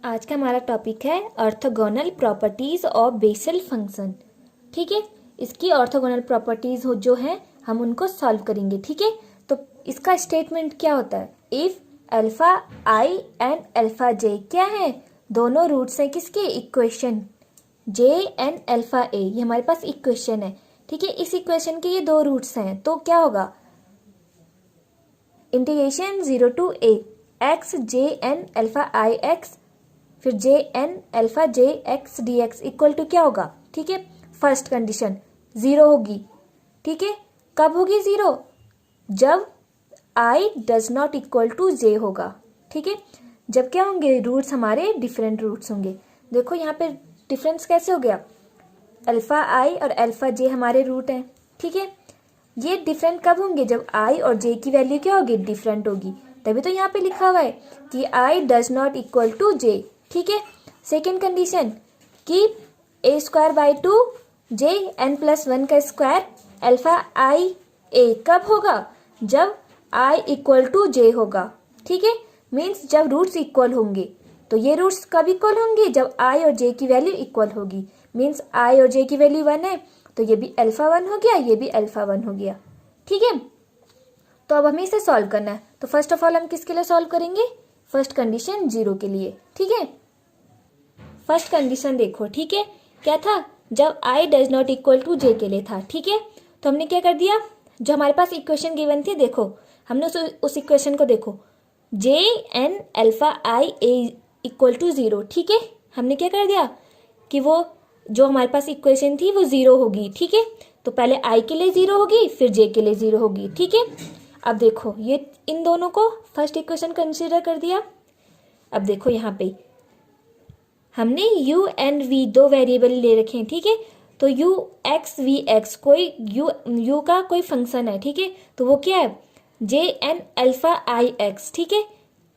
आज का हमारा टॉपिक है orthogonal properties of Bessel function. ठीक है, इसकी ऑर्थोगोनल प्रॉपर्टीज जो हैं हम उनको सॉल्व करेंगे। ठीक है, तो इसका स्टेटमेंट क्या होता है? If alpha I and alpha जे क्या है? दोनों रूट्स हैं किसके? इक्वेशन जे एंड अल्फा ए। ये हमारे पास इक्वेशन है। ठीक है, इस इक्वेशन के ये दो रूट्स हैं, तो क्या होगा? Integration 0 to a x J N alpha I x फिर j N alpha j x D x equal to क्या होगा? ठीक है, फर्स्ट कंडीशन 0 होगी। ठीक है, कब होगी 0? जब i does not equal to j होगा। ठीक है, जब क्या होंगे? रूट्स हमारे डिफरेंट रूट्स होंगे। देखो यहाँ पे डिफरेंस कैसे हो गया? अल्फा आई और अल्फा जे हमारे रूट हैं। ठीक है, ये डिफरेंट कब होंगे? जब i और j की वैल्यू क्या होगी? डिफरेंट होगी। तभी तो यहाँ पे लिखा हुआ है कि i does not equal to j। ठीक है, सेकेंड कंडीशन कि a square by 2 j n plus 1 का स्क्वायर अल्फा i a कब होगा? जब i इक्वल टू j होगा। ठीक है, मीन्स जब रूट्स इक्वल होंगे। तो ये रूट्स कब इक्वल होंगे? जब i और j की वैल्यू इक्वल होगी। मीन्स i और j की वैल्यू 1 है, तो ये भी अल्फा 1 हो गया, ये भी अल्फा 1 हो गया। ठीक है, तो अब हमें इसे सॉल्व करना है। तो फर्स्ट ऑफ ऑल हम किसके लिए सॉल्व करेंगे? फर्स्ट कंडीशन 0 के लिए। ठीक है, फर्स्ट कंडीशन देखो। ठीक है, क्या था? जब i does not equal to j के लिए था। ठीक है, तो हमने क्या कर दिया? जो हमारे पास इक्वेशन गिवन थी, देखो हमने उस इक्वेशन को देखो, j n alpha i a equal to 0। ठीक है, हमने क्या कर दिया कि वो जो हमारे पास इक्वेशन थी वो 0 होगी। ठीक है, तो पहले i के लिए 0 होगी, फिर j के लिए 0 होगी। ठीक है, अब देखो ये इन दोनों को फर्स्ट इक्वेशन कंसीडर कर दिया। अब देखो यहाँ पे हमने u एंड v दो वेरिएबल ले रखे हैं। ठीक है, तो u x v x कोई u का कोई फंक्शन है। ठीक है, तो वो क्या है? j n alpha i x। ठीक है,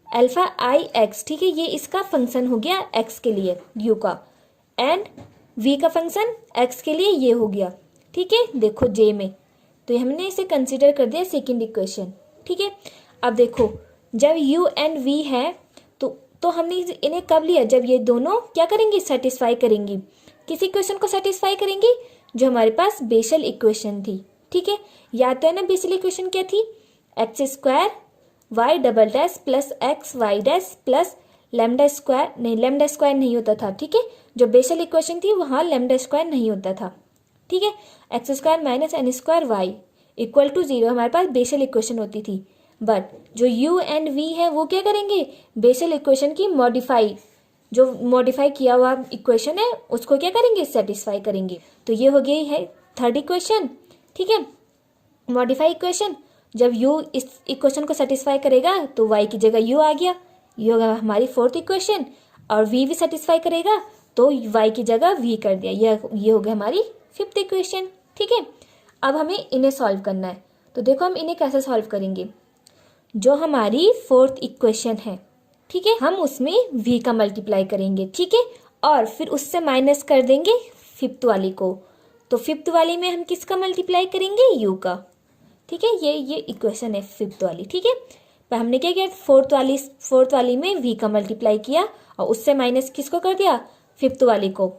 अल्फा i x। ठीक है, ये इसका फंक्शन हो गया x के लिए u का, एंड v का फंक्शन x के लिए ये हो गया। ठीक है, देखो j में, तो हमने इसे कंसीडर कर दिया सेकंड इक्वेशन। ठीक है, अब देखो जब u एंड v है तो हमने इन्हें कब लिया? जब ये दोनों क्या करेंगी? सेटिस्फाई करेंगी। किस इक्वेशन को सेटिस्फाई करेंगी? जो हमारे पास बेसल इक्वेशन थी। ठीक है, याद तो है ना बेसल इक्वेशन क्या थी? X square y double dash plus x y dash plus lambda square, नहीं लेमडा स्क्वायर नहीं होता था। ठीक है, जो बेसल इक्वेशन थी वहां लेमडा स्क्वायर नहीं होता था। ठीक है, x square minus n square y equal to 0 हमारे पास बेसल इक्वेशन होती थी। बट जो u एंड v है वो क्या करेंगे? बेसल इक्वेशन की जो मॉडिफाई किया हुआ इक्वेशन है उसको क्या करेंगे? सेटिस्फाई करेंगे। तो ये हो गई है थर्ड इक्वेशन। ठीक है, मॉडिफाई इक्वेशन। जब u इस इक्वेशन को सेटिस्फाई करेगा तो y की जगह u आ गया, ये होगा हमारी फोर्थ इक्वेशन। और v भी सेटिस्फाई करेगा तो y की जगह v कर दिया, ये हो गया हमारी फिफ्थ इक्वेशन। ठीक है, अब हमें इन्हें सॉल्व करना है। तो देखो हम इन्हें कैसे सॉल्व करेंगे? जो हमारी फोर्थ इक्वेशन है, ठीक है, हम उसमें v का मल्टीप्लाई करेंगे। ठीक है, और फिर उससे माइनस कर देंगे फिफ्थ वाली को। तो फिफ्थ वाली में हम किसका मल्टीप्लाई करेंगे? u का। ठीक है, ये इक्वेशन है फिफ्थ वाली। ठीक है, पर हमने क्या किया? फोर्थ वाली में v का मल्टीप्लाई किया और उससे माइनस किसको कर दिया? फिफ्थ वाली को,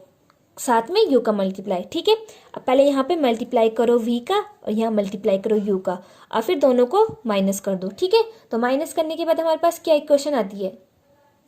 साथ में u का मल्टीप्लाई। ठीक है, अब पहले यहाँ पे मल्टीप्लाई करो v का और यहाँ मल्टीप्लाई करो u का, और फिर दोनों को माइनस कर दो। ठीक है, तो माइनस करने के बाद हमारे पास क्या इक्वेशन आती है?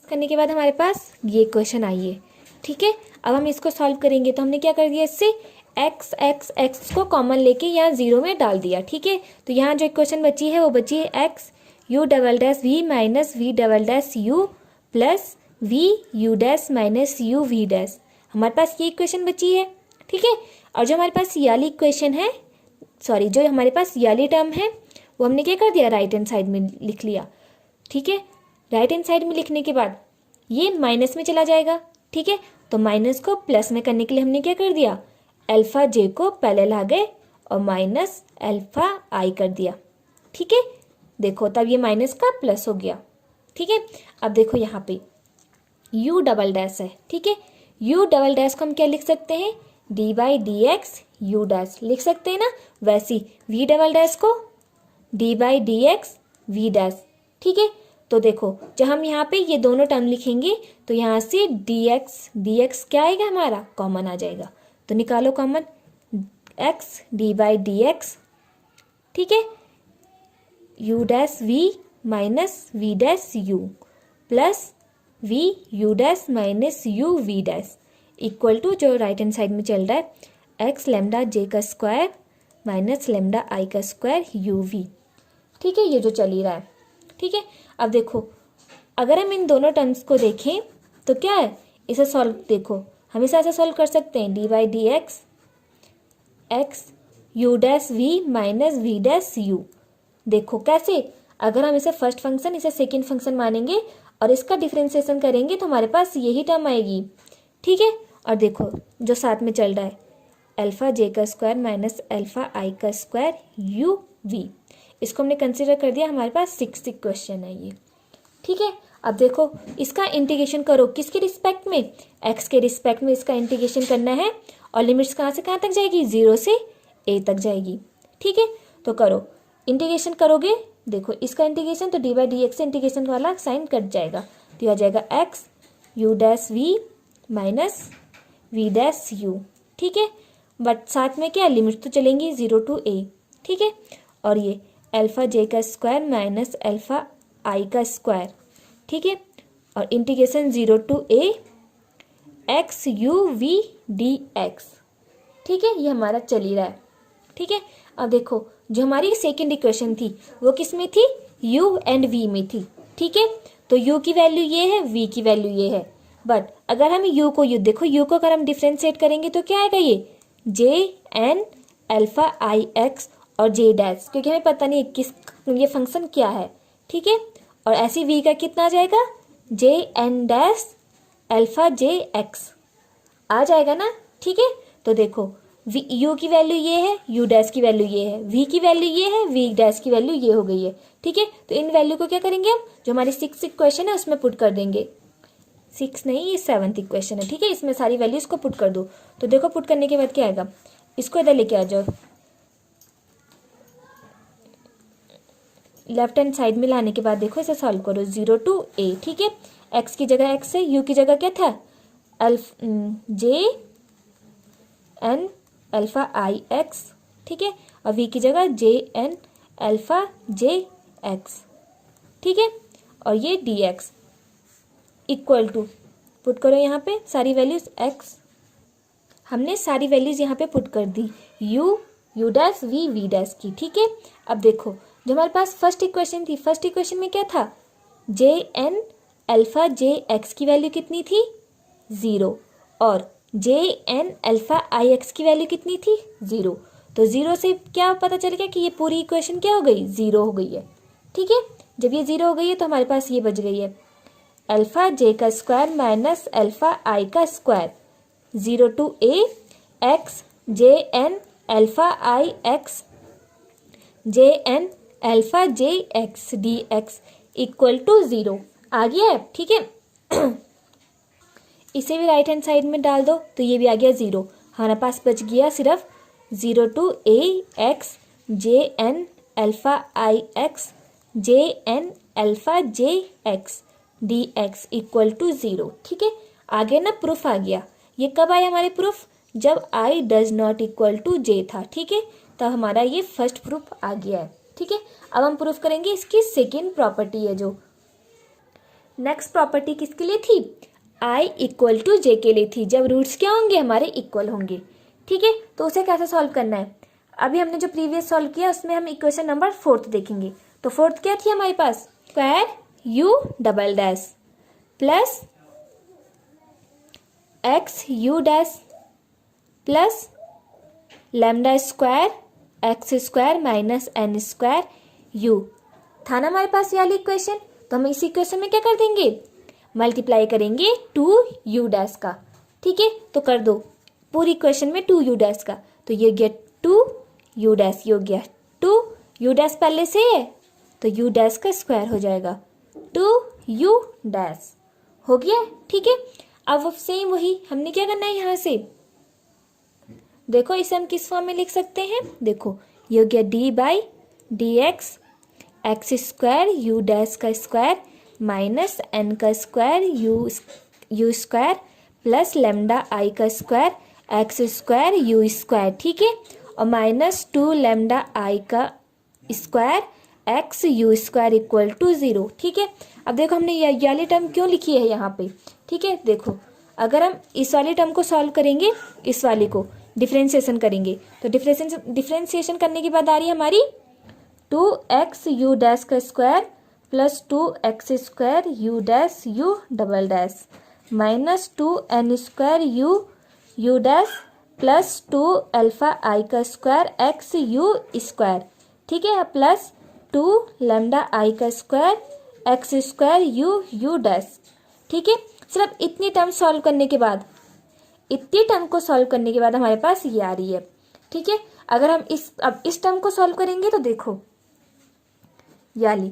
करने के बाद हमारे पास ये इक्वेशन आई है। ठीक है, अब हम इसको सॉल्व करेंगे। तो हमने क्या कर दिया? इससे x को कॉमन लेके यहाँ 0 में डाल दिया। ठीक है, तो यहाँ जो इक्वेशन बची है वो बची है x u double dash v minus v double dash u plus v u dash minus u v dash. हमारे पास ये इक्वेशन बची है। ठीक है, और जो हमारे पास ये वाली इक्वेशन है, जो हमारे पास ये वाली टर्म है वो हमने क्या कर दिया? राइट हैंड साइड में लिख लिया। ठीक है, राइट हैंड साइड में लिखने के बाद ये माइनस में चला जाएगा। ठीक है, तो माइनस को प्लस में करने के लिए हमने क्या कर दिया? अल्फा जे को पहले ला गए और माइनस अल्फा आई कर दिया। ठीक है, देखो तब ये माइनस का प्लस हो गया। ठीक है, अब देखो यहाँ पे u डबल डैश है। ठीक है, u डबल डैश को हम क्या लिख सकते हैं? D by D x u dash लिख सकते हैं ना। वैसी v डबल डैश को d by D x v dash. ठीक है, तो देखो जब हम यहाँ पे ये दोनों टर्म लिखेंगे तो यहाँ से dx क्या आएगा हमारा, कॉमन आ जाएगा। तो निकालो कॉमन, x d/dx, ठीक है, u dash v minus v dash u plus v u dash minus u v dash equal to, जो राइट हैंड साइड में चल रहा है, x लैम्डा j का स्क्वायर माइनस लैम्डा i का स्क्वायर u v, ठीक है, ये जो चल ही रहा है। ठीक है, अब देखो अगर हम इन दोनों टर्म्स को देखें तो क्या है, इसे सॉल्व देखो, हमेशा ऐसे सॉल्व कर सकते हैं, d/dx x u dash v minus v dash u। देखो कैसे, अगर हम इसे फर्स्ट फंक्शन इसे सेकंड फंक्शन मानेंगे और इसका डिफरेंशिएशन करेंगे तो हमारे पास यही टर्म आएगी। ठीक है, और देखो जो साथ में चल रहा है, अल्फा j का स्क्वायर माइनस अल्फा i का स्क्वायर u v, इसको हमने कंसिडर कर दिया, हमारे पास 6th क्वेश्चन है ये। ठीक है, अब देखो इसका इंटीग्रेशन करो, किसके रिस्पेक्ट में, x के रिस्पेक्ट में इसका इंटीग्रेशन करना है और लिमिट्स कहाँ से कहाँ तक जाएगी, 0 से a तक जाएगी। ठीक है, तो करो, इंटीग्रेशन करोगे, देखो इसका इंटीग्रेशन तो d/dx से इंटीग्रेशन वाला साइन कट जाएगा, तो आ जाएगा x u dash v minus v dash u। ठीक है, बट साथ में क्या, लिमिट तो चलेंगी 0 to a। ठीक है, और ये अल्फा j का स्क्वायर माइनस अल्फा i का स्क्वायर, ठीक है, और integration 0 to a x u v dx। ठीक है, ये हमारा चल ही रहा है। ठीक है, अब देखो जो हमारी सेकंड इक्वेशन थी वो किस में थी, u एंड v में थी। ठीक है, तो u की वैल्यू ये है, v की वैल्यू ये है, बट अगर हम देखो u को अगर हम डिफ्रेंशिएट करेंगे तो क्या आएगा, ये j n alpha i x और j डैश, क्योंकि हमें पता नहीं किस ये फंक्शन क्या है। ठीक है, और ऐसी v का कितना आ जाएगा, j n dash alpha j x आ जाएगा ना। ठीक है, तो देखो u की वैल्यू ये है, u डैश की वैल्यू ये है, v की वैल्यू ये है, v डैश की वैल्यू ये हो गई है। ठीक है, तो इन वैल्यू को क्या करेंगे हम, जो हमारी 6th इक्वेशन है उसमें पुट कर देंगे, 6 नहीं ये 7th इक्वेशन है। ठीक है, इसमें सारी वैल्यूज को पुट कर दो, तो देखो पुट करने के बाद क्या आएगा, इसको इधर लेके आ जाओ, लेफ्ट हैंड साइड में लाने के बाद देखो इसे सॉल्व करो, 0 to a। ठीक है, x की जगह x है, u की जगह क्या था, j n alpha i x। ठीक है, और v की जगह j n alpha j x। ठीक है, और ये dx इक्वल टू, पुट करो यहाँ पे सारी वैल्यूज, x हमने सारी वैल्यूज यहाँ पे पुट कर दी, u डैश v डैश की। ठीक है, अब देखो जो हमारे पास फर्स्ट इक्वेशन थी, फर्स्ट इक्वेशन में क्या था, j N alpha j x की वैल्यू कितनी थी, 0, और जे एन अल्फा आई एक्स की वैल्यू कितनी थी, 0। तो 0 से क्या पता चल गया कि ये पूरी इक्वेशन क्या हो गई, 0 हो गई है। ठीक है, जब ये 0 हो गई है तो हमारे पास ये बच गई है, अल्फा जे का स्क्वायर माइनस अल्फा आई का square, 0 to a x J N alpha I x J N alpha j x D x equal to 0 आ गया है। ठीक है, इसे भी राइट हैंड साइड में डाल दो तो ये भी आ गया 0। हमारे पास बच गया सिर्फ 0 to a x J N alpha I x J N alpha j x D x equal to 0। ठीक है, आगे ना प्रूफ आ गया। ये कब आया हमारे प्रूफ, जब i does not equal to j था। ठीक है, तब हमारा ये फर्स्ट प्रूफ आ गया है। ठीक है, अब हम प्रूफ करेंगे इसकी सेकेंड प्रॉपर्टी है, जो नेक्स्ट प्रॉपर्टी किसके लिए थी, i इक्वल टू j के लिए थी, जब रूट्स क्या होंगे हमारे इक्वल होंगे। ठीक है, तो उसे कैसे सॉल्व करना है, अभी हमने जो प्रीवियस सॉल्व किया उसमें हम इक्वेशन नंबर 4 देखेंगे। तो 4 क्या थी हमारे पास, square u double dash plus x u dash plus lambda square x square minus n square u था ना हमारे पास ये वाली इक्वेशन। तो हम इस इक्वेशन में क्या कर देंगे, मल्टीप्लाई करेंगे 2u डैश का। ठीक है, तो कर दो पूरी इक्वेशन में 2u डैश का, तो ये गया 2u डैश, ये हो गया 2u डैश पहले से है तो u डैश का स्क्वायर हो जाएगा, 2u डैश हो गया। ठीक है, अब सेम वही हमने क्या करना है, यहाँ से देखो इसे हम किस फॉर्म में लिख सकते हैं, देखो ये हो गया d by D X X square U dash का स्क्वायर माइनस एन का square U square plus lambda I का square x square U square, ठीक है, और माइनस 2 लेमडा आई का square X U square equal to 0, ठीक है। अब देखो हमने ये वाली टर्म क्यों लिखी है यहाँ पे, ठीक है। देखो अगर हम इस वाली टर्म को सॉल्व करेंगे, इस वाली को डिफ्रेंशिएशन करेंगे, तो डिफ्रेंशिएशन करने के बाद आ रही है हमारी 2x यू डैश का square plus 2x square U dash U double dash minus 2n square U dash plus 2 alpha आई का स्क्वायर एक्स यू स्क्वायर, ठीक है, प्लस 2 लेमडा आई का square x square U dash, ठीक है। सिर्फ इतनी term solve करने के बाद, इतनी टर्म को सॉल्व करने के बाद हमारे पास ये आ रही है, ठीक है। अगर हम अब इस टर्म को सॉल्व करेंगे तो देखो याली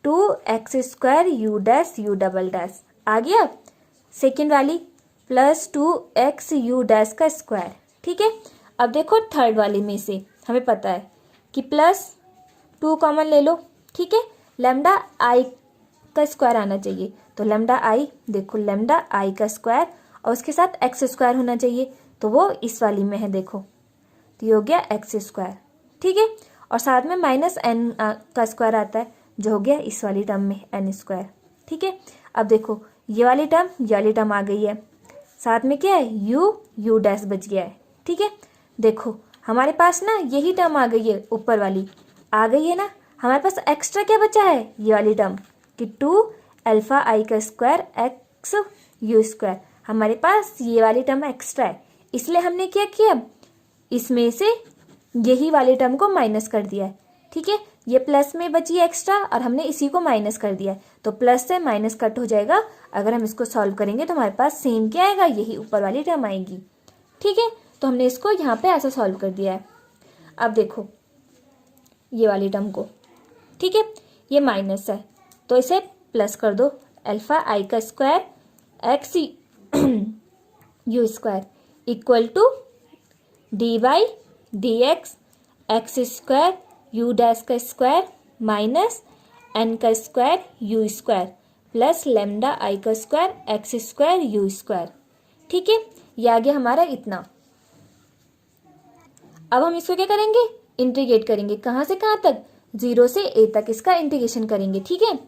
2x square U dash U double dash आ गया, सेकेंड वाली प्लस 2x यू डैश का स्क्वायर, ठीक है। अब देखो थर्ड वाली में से हमें पता है कि प्लस 2 कॉमन ले लो, ठीक है, लेमडा आई का स्क्वायर आना चाहिए, तो लेमडा आई, देखो लेमडा आई का स्क्वायर और उसके साथ एक्स स्क्वायर होना चाहिए, तो वो इस वाली में है, देखो तो ये हो गया एक्स स्क्वायर, ठीक है, और साथ में माइनस एन का स्क्वायर आता है जो हो गया इस वाली टर्म में एन स्क्वायर, ठीक है। अब देखो ये वाली टर्म आ गई है, साथ में क्या है यू डैश बच गया है, ठीक है। देखो हमारे पास ना यही टर्म आ गई है, ऊपर वाली आ गई है ना, हमारे पास एक्स्ट्रा क्या बचा है, ये वाली टर्म कि 2 अल्फा आई का स्क्वायर एक्स यू स्क्वायर, हमारे पास ये वाली टर्म एक्स्ट्रा है, इसलिए हमने क्या किया, इसमें से यही वाली टर्म को माइनस कर दिया है, ठीक है। ये प्लस में बची है एक्स्ट्रा और हमने इसी को माइनस कर दिया है, तो प्लस से माइनस कट हो जाएगा। अगर हम इसको सॉल्व करेंगे तो हमारे पास सेम क्या आएगा, यही ऊपर वाली टर्म आएगी, ठीक है। तो हमने इसको यहाँ पे ऐसा सॉल्व कर दिया है। अब देखो ये वाली टर्म को, ठीक है, ये माइनस है तो इसे प्लस कर दो, अल्फा आई का square X U square equal to D by D X square U dash का स्क्वायर माइनस एन का square U square plus lambda I का square x square U square, ठीक है। ये आ गया हमारा इतना। अब हम इसको क्या करेंगे, इंटीग्रेट करेंगे, कहाँ से कहाँ तक, 0 से a तक इसका इंटीग्रेशन करेंगे, ठीक है।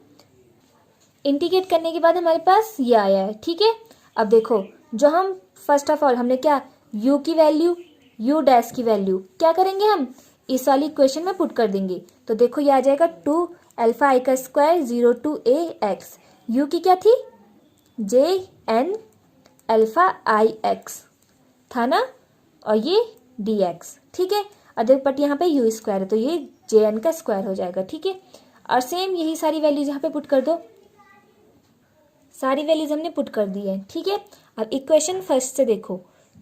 इंटीग्रेट करने के बाद हमारे पास ये आया है, ठीक है। अब देखो जो हम फर्स्ट ऑफ ऑल हमने क्या, u की वैल्यू u डैश की वैल्यू क्या करेंगे, हम इस वाली इक्वेशन में पुट कर देंगे, तो देखो ये आ जाएगा 2 अल्फा आई का square 0 to a x, u की क्या थी j n alpha i x था ना, और ये dx, ठीक है। और देखो बट यहाँ पे u स्क्वायर है तो ये jn का स्क्वायर हो जाएगा, ठीक है। और सेम यही सारी वैल्यूज यहाँ पे पुट कर दो, सारी वैल्यूज हमने पुट कर दी है, ठीक है। अब इक्वेशन फर्स्ट से देखो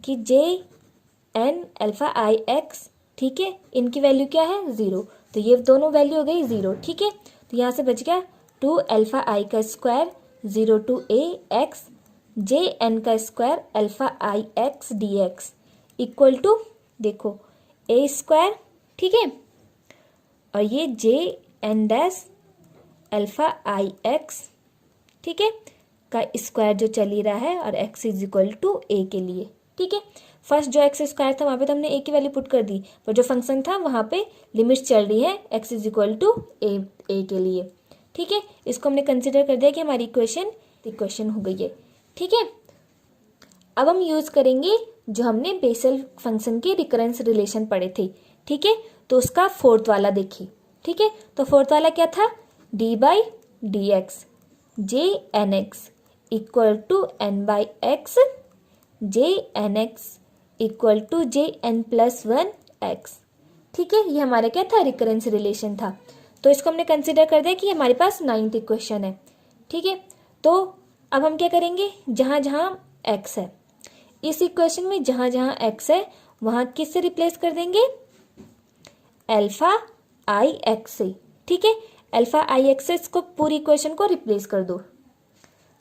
कि jn अल्फा आई x, ठीक है, इनकी वैल्यू क्या है 0, तो ये दोनों वैल्यू हो गई 0, ठीक है। तो यहाँ से बच गया 2 अल्फा आई का square 0 to a x jn का square alpha i x dx equal to देखो a स्क्वायर, ठीक है, और ये jn dash alpha i x, ठीक है, का स्क्वायर जो चल ही रहा है और x is equal to a के लिए, ठीक है। फर्स्ट जो एक्स स्क्वायर था वहाँ पे तो हमने a की वैल्यू पुट कर दी, पर जो फंक्शन था वहाँ पे लिमिट्स चल रही है x is equal to a के लिए, ठीक है। इसको हमने कंसिडर कर दिया कि हमारी इक्वेशन हो गई है, ठीक है। अब हम यूज़ करेंगे जो हमने बेसल फंक्शन की रिकरेंस रिलेशन पढ़े थे, ठीक है, तो उसका फोर्थ वाला देखिए, ठीक है। तो फोर्थ वाला क्या था, d by D x J n x equal to n by x J n x equal to j N plus 1 x, ठीक है। ये हमारा क्या था, रिकरेंस रिलेशन था, तो इसको हमने कंसिडर कर दिया कि हमारे पास 9th इक्वेशन है, ठीक है। तो अब हम क्या करेंगे, जहाँ जहाँ एक्स है इस इक्वेशन में, जहाँ जहाँ एक्स है वहाँ किससे रिप्लेस कर देंगे, अल्फा आई एक्स से, ठीक है। अल्फा आई एक्स से इसको पूरी इक्वेशन को रिप्लेस कर दो,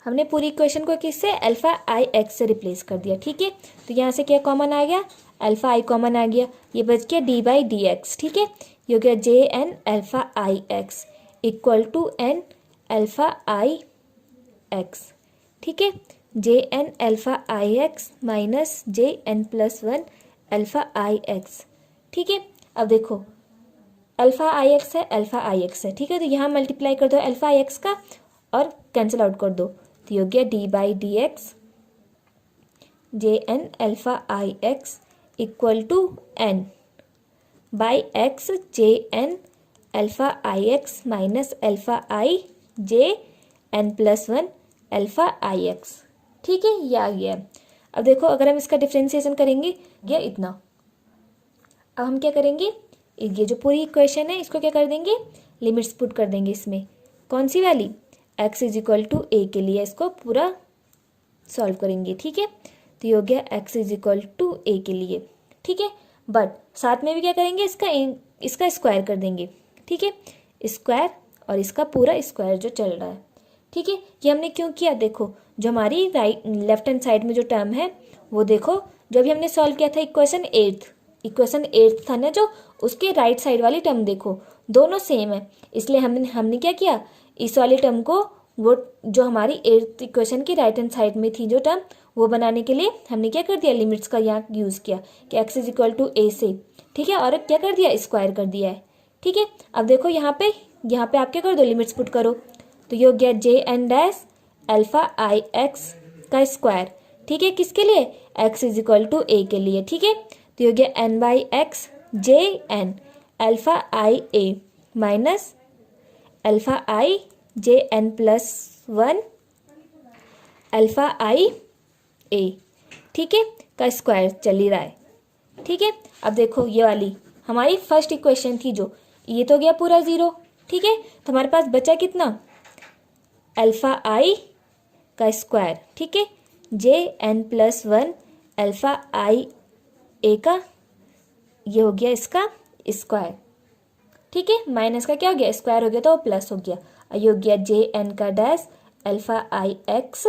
हमने पूरी इक्वेशन को किससे, अल्फा आई एक्स से रिप्लेस कर दिया, ठीक है। तो यहाँ से क्या कॉमन आ गया, अल्फा आई कॉमन आ गया, ये बच गया डी बाई डी एक्स, ठीक है। ये हो गया J N alpha I x equal to N alpha I x, ठीक है, जे एन अल्फा आई x minus J N plus one alpha आई एक्स, ठीक है। अब देखो अल्फा आई एक्स है, अल्फा आई एक्स है, ठीक है, तो यहाँ मल्टीप्लाई कर दो अल्फा आई एक्स का और कैंसिल आउट कर दो, तो ये हो गया d by D x J N alpha I x equal to n by x J N alpha I x minus alpha I J N plus one alpha I x, ठीक है, ये आ गया। अब देखो अगर हम इसका डिफ्रेंसिएशन करेंगे ये इतना, अब हम क्या करेंगे, ये जो पूरी इक्वेशन है इसको क्या कर देंगे, लिमिट्स पुट कर देंगे इसमें, कौन सी वाली, x is equal to A के लिए इसको पूरा सॉल्व करेंगे, ठीक है, तो ये हो गया x is equal to A के लिए, ठीक है, बट साथ में भी क्या करेंगे, इसका स्क्वायर कर देंगे, ठीक है, स्क्वायर और इसका पूरा स्क्वायर जो चल रहा है, ठीक है। ये हमने क्यों किया, देखो जो हमारी राइट लेफ्ट हैंड साइड में जो टर्म है वो देखो, जो भी हमने सॉल्व किया था इक्वेशन एट्थ था ना, जो उसके राइट साइड वाली टर्म देखो दोनों सेम है, इसलिए हमने क्या किया, इस वाली टर्म को वो जो हमारी एट्थ इक्वेशन की राइट हैंड साइड में थी जो टर्म, वो बनाने के लिए हमने क्या कर दिया, लिमिट्स का यहाँ यूज़ किया कि x इज इक्वल टू ए से, ठीक है, और क्या कर दिया, स्क्वायर कर दिया है, ठीक है। अब देखो यहाँ पे आप क्या कर दो, लिमिट्स पुट करो, तो ये हो गया जे एन डैश अल्फा आई एक्स का स्क्वायर, ठीक है, किसके लिए, x is equal to A के लिए, ठीक है, तो ये हो गया N by x J N alpha I A minus alpha I J N plus one alpha आई ए, ठीक है, का स्क्वायर चल ही रहा है, ठीक है। अब देखो ये वाली हमारी फर्स्ट इक्वेशन थी, जो ये तो गया पूरा ज़ीरो, ठीक है, तो हमारे पास बचा कितना, अल्फा आई का स्क्वायर, ठीक है, J N plus one alpha I A का, ये हो गया इसका स्क्वायर, ठीक है, माइनस का क्या हो गया, स्क्वायर हो गया तो प्लस हो गया, ये हो गया जे एन का डैश अल्फा आई एक्स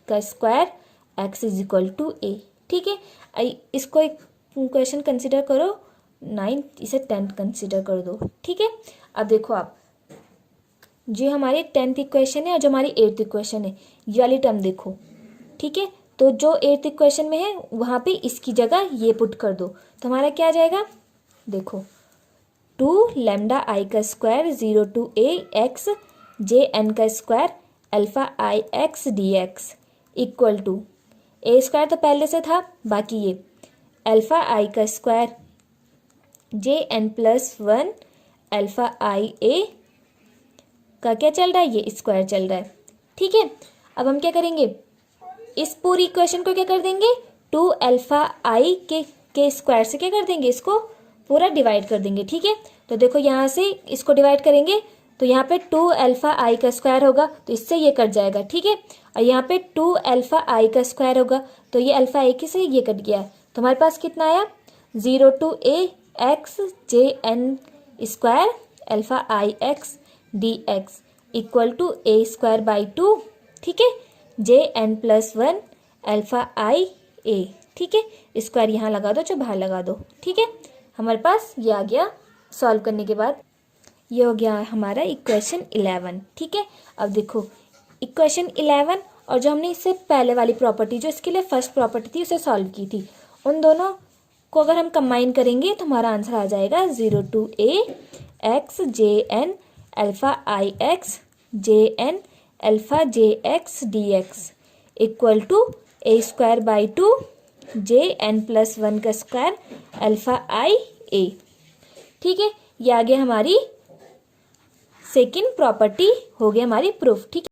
का square x is equal to A, ठीक है। इसको एक क्वेश्चन कंसिडर करो 9, इसे 10 कंसिडर कर दो, ठीक है। अब देखो आप जो हमारी 10th इक्वेशन है और जो हमारी 8th इक्वेशन है, ये वाली टर्म देखो, ठीक है, तो जो 8th इक्वेशन में है वहाँ पे इसकी जगह ये पुट कर दो, तो हमारा क्या आ जाएगा, देखो 2 लैम्डा आई का square 0 to A x J N का square alpha I X D x equal to A square तो पहले से था, बाकी ये अल्फा आई का square J N plus one alpha I A का क्या चल रहा है, ये स्क्वायर चल रहा है, ठीक है। अब हम क्या करेंगे, इस पूरी इक्वेशन को क्या कर देंगे, 2 अल्फा आई के स्क्वायर से क्या कर देंगे, इसको पूरा डिवाइड कर देंगे, ठीक है। तो देखो यहाँ से इसको डिवाइड करेंगे तो यहाँ पे 2 अल्फा आई का स्क्वायर होगा, तो इससे ये कट जाएगा, ठीक है, और यहाँ पे 2 अल्फा आई का स्क्वायर होगा, तो ये अल्फा आई से ये कट गया, तो हमारे पास कितना आया, 0 to A x J N square alpha I X D x equal to A square by 2, ठीक है, J N plus one alpha आई ए, ठीक है, स्क्वायर यहाँ लगा दो, जो बाहर लगा दो, ठीक है। हमारे पास ये आ गया, सॉल्व करने के बाद ये हो गया हमारा इक्वेशन 11, ठीक है। अब देखो इक्वेशन 11 और जो हमने इससे पहले वाली प्रॉपर्टी, जो इसके लिए फर्स्ट प्रॉपर्टी थी, उसे सॉल्व की थी, उन दोनों को अगर हम कंबाइन करेंगे तो हमारा आंसर आ जाएगा 0 to A x J N alpha I x J N alpha j x D x equal to A square by 2 j N plus one का स्क्वायर अल्फा आई ए, ठीक है। ये आ गया हमारी सेकेंड प्रॉपर्टी, हो गया हमारी प्रूफ, ठीक है।